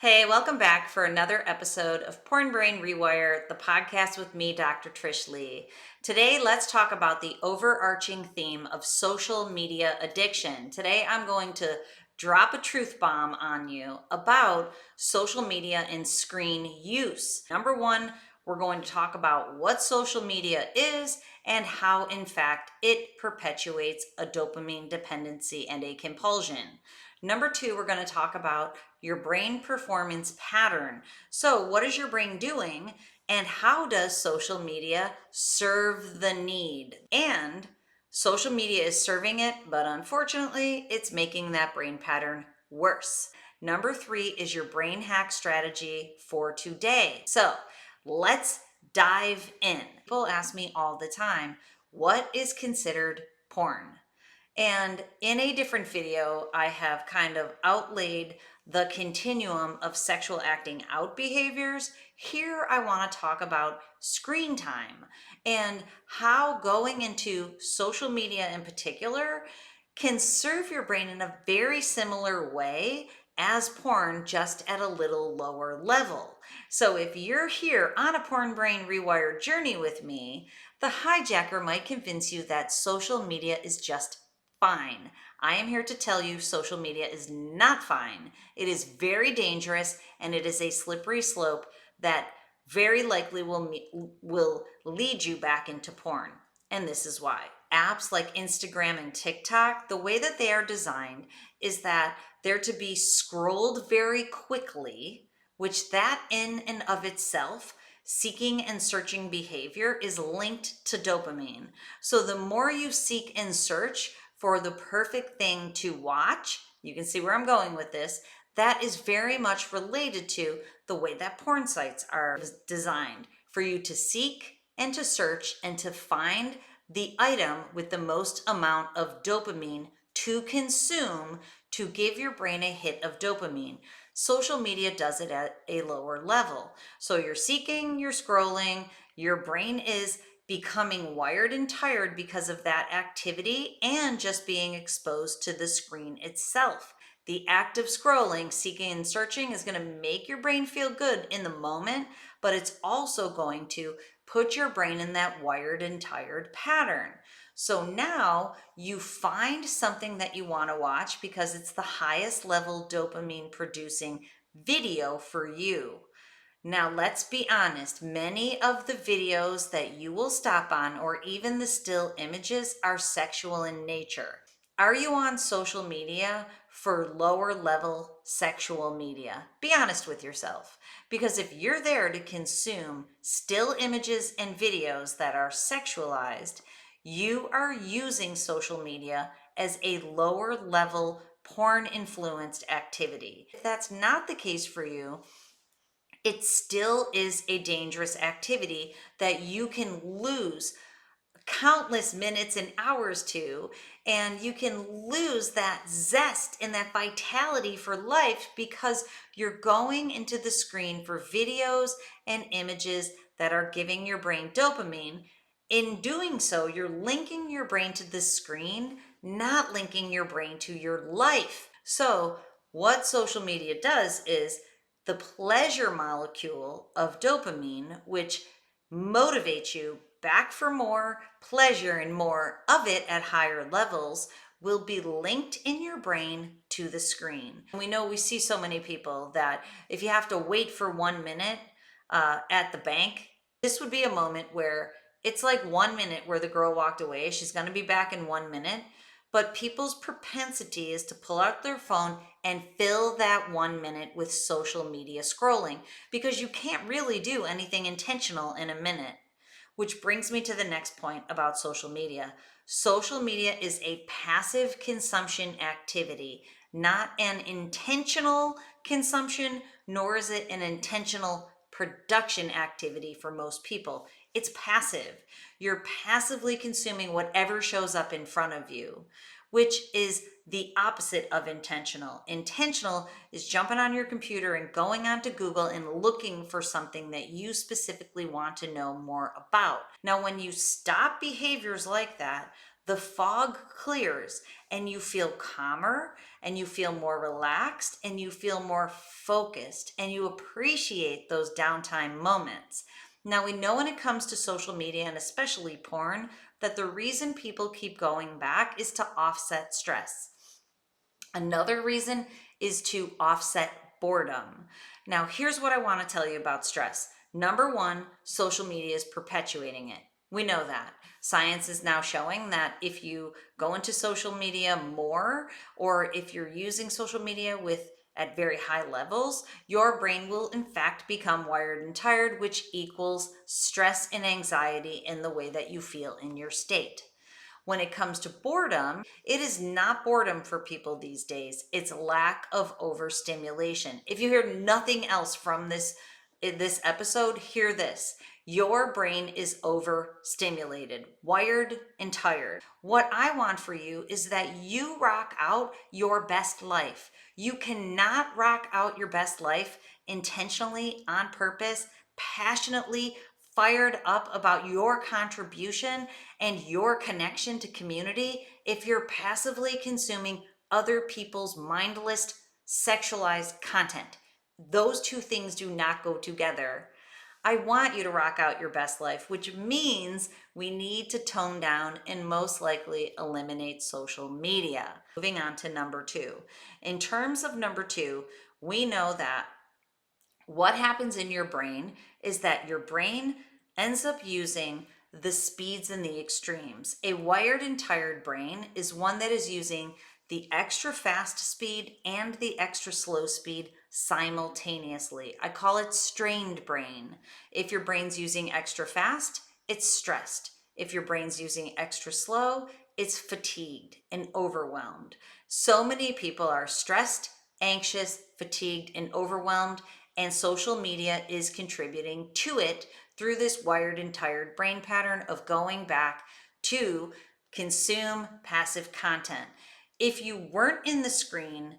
Hey, welcome back for another episode of Porn Brain Rewire, the podcast with me, Dr. Trish Leigh. Today, let's talk about the overarching theme of social media addiction. Today, I'm going to drop a truth bomb on you about social media and screen use. Number one, we're going to talk about what social media is and how, in fact, it perpetuates a dopamine dependency and a compulsion. Number two, we're going to talk about your brain performance pattern. So, what is your brain doing, and how does social media serve the need? And social media is serving it, but unfortunately, it's making that brain pattern worse. Number three is your brain hack strategy for today. So, let's dive in. People ask me all the time, what is considered porn? And in a different video, I have kind of outlaid the continuum of sexual acting out behaviors. Here, I want to talk about screen time and how going into social media in particular can serve your brain in a very similar way as porn, just at a little lower level. So if you're here on a Porn Brain Rewire journey with me, the hijacker might convince you that social media is just fine. I am here to tell you social media is not fine. It is very dangerous, and it is a slippery slope that very likely will lead you back into porn. And this is why. Apps like Instagram and TikTok, the way that they are designed is that they're to be scrolled very quickly, which that in and of itself, seeking and searching behavior, is linked to dopamine. So the more you seek and search for the perfect thing to watch, you can see where I'm going with this, that is very much related to the way that porn sites are designed for you to seek and to search and to find the item with the most amount of dopamine to consume to give your brain a hit of dopamine. Social media does it at a lower level. So you're seeking, you're scrolling, your brain is becoming wired and tired because of that activity and just being exposed to the screen itself. The act of scrolling, seeking, and searching is going to make your brain feel good in the moment, but it's also going to put your brain in that wired and tired pattern. So now you find something that you want to watch because it's the highest level dopamine producing video for you. Now, let's be honest, many of the videos that you will stop on, or even the still images, are sexual in nature. Are you on social media for lower level sexual media? Be honest with yourself. Because if you're there to consume still images and videos that are sexualized, you are using social media as a lower level porn influenced activity. If that's not the case for you, it still is a dangerous activity that you can lose countless minutes and hours to, and you can lose that zest and that vitality for life because you're going into the screen for videos and images that are giving your brain dopamine. In doing so, you're linking your brain to the screen, not linking your brain to your life. So what social media does is the pleasure molecule of dopamine, which motivates you back for more pleasure and more of it at higher levels, will be linked in your brain to the screen. We know we see so many people that if you have to wait for 1 minute at the bank, this would be a moment where it's like 1 minute where the girl walked away. She's going to be back in 1 minute. But people's propensity is to pull out their phone and fill that 1 minute with social media scrolling because you can't really do anything intentional in a minute. Which brings me to the next point about social media. Social media is a passive consumption activity, not an intentional consumption, nor is it an intentional production activity for most people. It's passive. You're passively consuming whatever shows up in front of you, which is the opposite of intentional. Intentional is jumping on your computer and going onto Google and looking for something that you specifically want to know more about. Now, when you stop behaviors like that, the fog clears and you feel calmer and you feel more relaxed and you feel more focused and you appreciate those downtime moments. Now, we know when it comes to social media and especially porn that the reason people keep going back is to offset stress. Another reason is to offset boredom. Now, here's what I want to tell you about stress. Number one, social media is perpetuating it. We know that. Science is now showing that if you go into social media more, or if you're using social media at very high levels, your brain will in fact become wired and tired, which equals stress and anxiety in the way that you feel in your state. When it comes to boredom, it is not boredom for people these days. It's lack of overstimulation. If you hear nothing else from this episode, hear this. Your brain is overstimulated, wired and tired. What I want for you is that you rock out your best life. You cannot rock out your best life intentionally, on purpose, passionately, fired up about your contribution and your connection to community if you're passively consuming other people's mindless, sexualized content. Those two things do not go together. I want you to rock out your best life, which means we need to tone down and most likely eliminate social media. Moving on to number two. In terms of number two, we know that what happens in your brain is that your brain ends up using the speeds and the extremes. A wired and tired brain is one that is using the extra fast speed and the extra slow speed simultaneously. I call it strained brain. If your brain's using extra fast, it's stressed. If your brain's using extra slow, it's fatigued and overwhelmed. So many people are stressed, anxious, fatigued, and overwhelmed, and social media is contributing to it through this wired and tired brain pattern of going back to consume passive content. If you weren't in the screen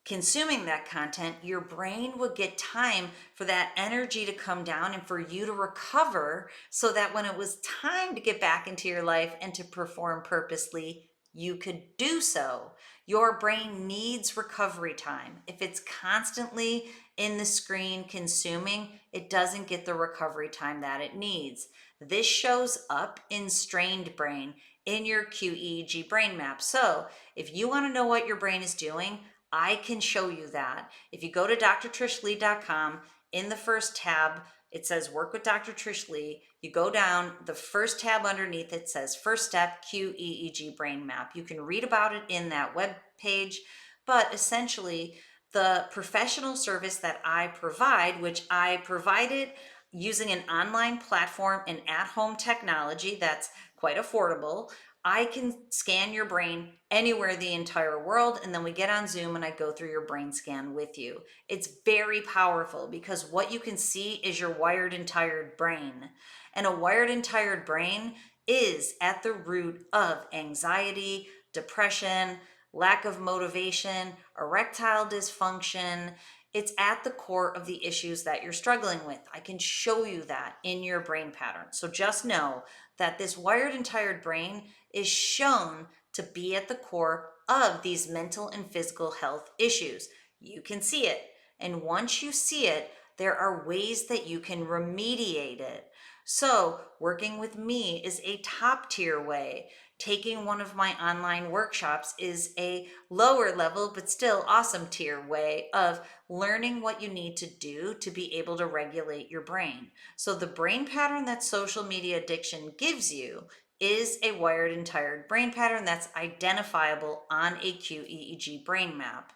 consuming that content, your brain would get time for that energy to come down and for you to recover so that when it was time to get back into your life and to perform purposely, you could do so. Your brain needs recovery time. If it's constantly in the screen consuming, it doesn't get the recovery time that it needs. This shows up in strained brain in your QEEG brain map. So if you want to know what your brain is doing, I can show you that. If you go to drtrishleigh.com, in the first tab, it says work with Dr. Trish Leigh. You go down, the first tab underneath it says first step QEEG brain map. You can read about it in that web page, but essentially the professional service that I provide, which I provided using an online platform and at-home technology that's quite affordable. I can scan your brain anywhere in the entire world, and then we get on Zoom and I go through your brain scan with you. It's very powerful because what you can see is your wired and tired brain. And a wired and tired brain is at the root of anxiety, depression, lack of motivation, erectile dysfunction. It's at the core of the issues that you're struggling with. I can show you that in your brain pattern. So just know that this wired and tired brain is shown to be at the core of these mental and physical health issues. You can see it. And once you see it, there are ways that you can remediate it. So working with me is a top tier way. Taking one of my online workshops is a lower level, but still awesome tier way of learning what you need to do to be able to regulate your brain. So the brain pattern that social media addiction gives you is a wired and tired brain pattern that's identifiable on a QEEG brain map.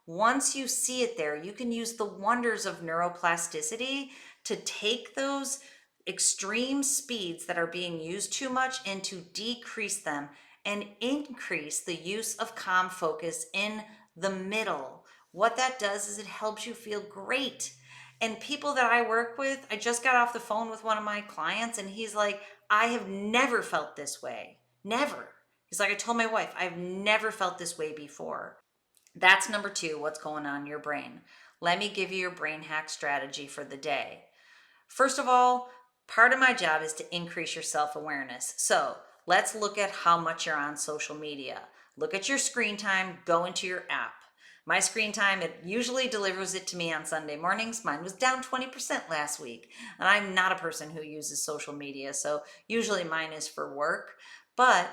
Once you see it there, you can use the wonders of neuroplasticity to take those extreme speeds that are being used too much and to decrease them and increase the use of calm focus in the middle. What that does is it helps you feel great. And people that I work with, I just got off the phone with one of my clients and he's like, I have never felt this way. Never. He's like, I told my wife, I've never felt this way before. That's number two, what's going on in your brain. Let me give you your brain hack strategy for the day. First of all, part of my job is to increase your self-awareness. So let's look at how much you're on social media. Look at your screen time, go into your app. My screen time, it usually delivers it to me on Sunday mornings. Mine was down 20% last week. And I'm not a person who uses social media, so usually mine is for work. But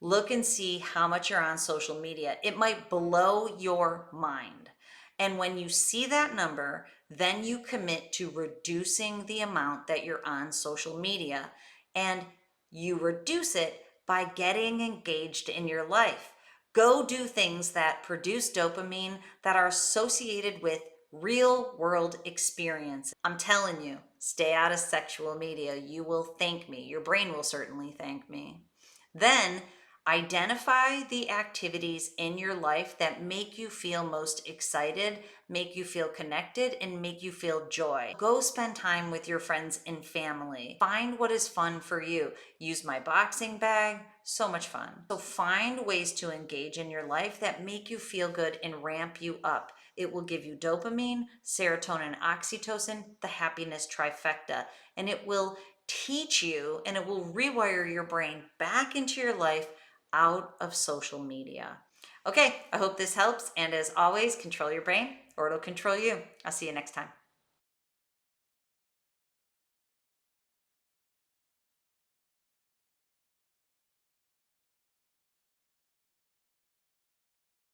look and see how much you're on social media. It might blow your mind. And when you see that number, then you commit to reducing the amount that you're on social media. And you reduce it by getting engaged in your life. Go do things that produce dopamine that are associated with real world experience. I'm telling you, stay out of sexual media. You will thank me. Your brain will certainly thank me. Then identify the activities in your life that make you feel most excited, make you feel connected, and make you feel joy. Go spend time with your friends and family. Find what is fun for you. Use my boxing bag. So much fun. So find ways to engage in your life that make you feel good and ramp you up. It will give you dopamine, serotonin, oxytocin, the happiness trifecta, and it will teach you and it will rewire your brain back into your life out of social media. Okay, I hope this helps. And as always, control your brain or it'll control you. I'll see you next time.